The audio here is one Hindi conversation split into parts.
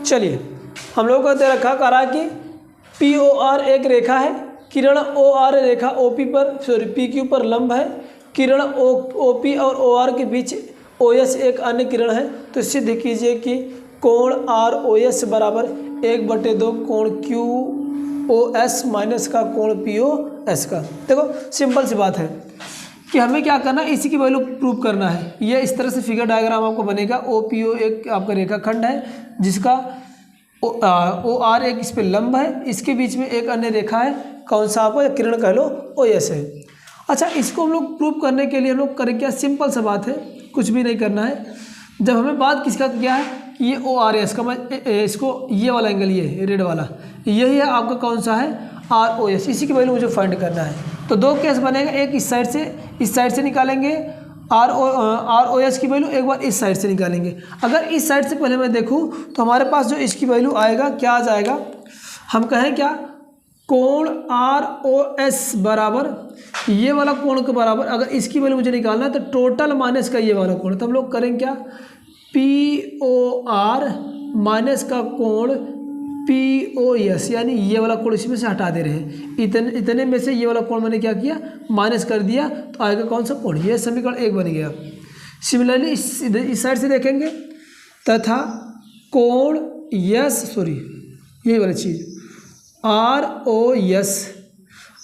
चलिए हम लोगों को दे रखा करा कि POR एक रेखा है, किरण OR रेखा OP पर PQ पर लंब है, किरण OP और OR के बीच OS एक अन्य किरण है। तो सिद्ध कीजिए कि कोण ROS बराबर 1/2 कोण QOS माइनस का कोण POS का। देखो सिंपल सी बात है कि हमें क्या करना है, इसी की वैल्यू प्रूव करना है। ये इस तरह से फिगर डायग्राम आपको बनेगा। OPO एक आपका रेखाखंड है जिसका OR एक इस पर लंब है, इसके बीच में एक अन्य रेखा है, कौन सा आपको किरण कह लो OS है। अच्छा, इसको हम लोग प्रूव करने के लिए हम लोग करें क्या, सिंपल सा बात है, कुछ भी नहीं करना है। जब हमें बात किसका किया है कि ये ORS का, मैं इसको ये वाला एंगल, ये रेड वाला यही है आपका कौन सा है ROS, इसी की वैल्यू मुझे फाइंड करना है। तो दो केस बनेगा, एक इस साइड से निकालेंगे ROS की वैल्यू, एक बार इस साइड से निकालेंगे। अगर इस साइड से पहले मैं देखूं तो हमारे पास जो इसकी वैल्यू आएगा क्या आ जाएगा, हम कहें क्या, कोण ROS बराबर ये वाला कोण के बराबर, अगर इसकी वैल्यू मुझे निकालना है तो टोटल माइनस का ये वाला कोण, तो हम लोग करेंगे क्या, POR माइनस का कोण POS, यानी ये वाला कोण इसमें से हटा दे रहे हैं। इतने में से ये वाला कोण मैंने क्या किया, माइनस कर दिया, तो आएगा कौन सा कोण, ये समीकरण 1 बन गया। सिमिलरली इस साइड से देखेंगे तथा कोण यही वाली चीज़ ROS,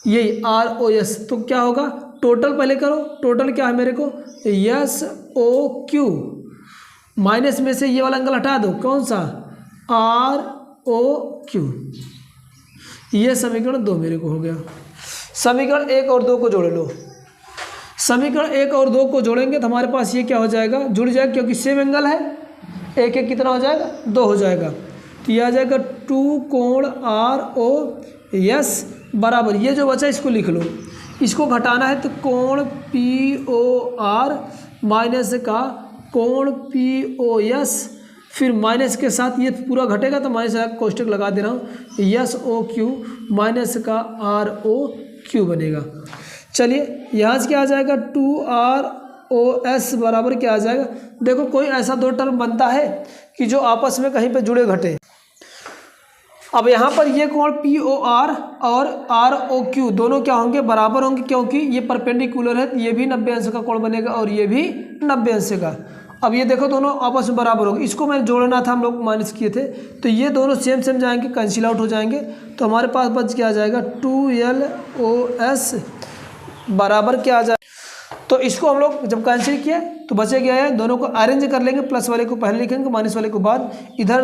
यही ROS, तो क्या होगा, टोटल पहले करो, टोटल क्या है मेरे को SOQ, माइनस में से ये वाला एंगल हटा दो, कौन सा ROQ, ये समीकरण 2 मेरे को हो गया। समीकरण 1 और 2 को जोड़ लो। समीकरण 1 और 2 को जोड़ेंगे तो हमारे पास ये क्या हो जाएगा, जुड़ जाएगा, क्योंकि सेम एंगल है, एक कितना हो जाएगा, 2 हो जाएगा। तो यह आ जाएगा 2 कोण ROS बराबर, ये जो बचा इसको लिख लो, इसको घटाना है तो कोण POR माइनस का कोण POS, फिर माइनस के साथ ये पूरा घटेगा तो माइनस का कोष्टक लगा दे रहा हूँ, SOQ माइनस का ROQ बनेगा। चलिए यहाँ से क्या आ जाएगा, 2ROS बराबर क्या आ जाएगा, देखो कोई ऐसा दो टर्म बनता है कि जो आपस में कहीं पे जुड़े घटे। अब यहाँ पर ये कोण POR और ROQ दोनों क्या होंगे, बराबर होंगे, क्योंकि ये परपेंडिकुलर है, ये भी 90 अंश का कोण बनेगा और ये भी 90 अंश का। अब ये देखो दोनों आपस में बराबर होंगे, इसको मैंने जोड़ना था, हम लोग माइनस किए थे, तो ये दोनों सेम जाएंगे, कैंसिल आउट हो जाएंगे, तो हमारे पास बच क्या आ जाएगा, 2LOS बराबर क्या आ जाएगा। तो इसको हम लोग जब कैंसिल किया तो बचे गया है, दोनों को अरेंज कर लेंगे, प्लस वाले को पहले लिखेंगे, माइनस वाले को बाद, इधर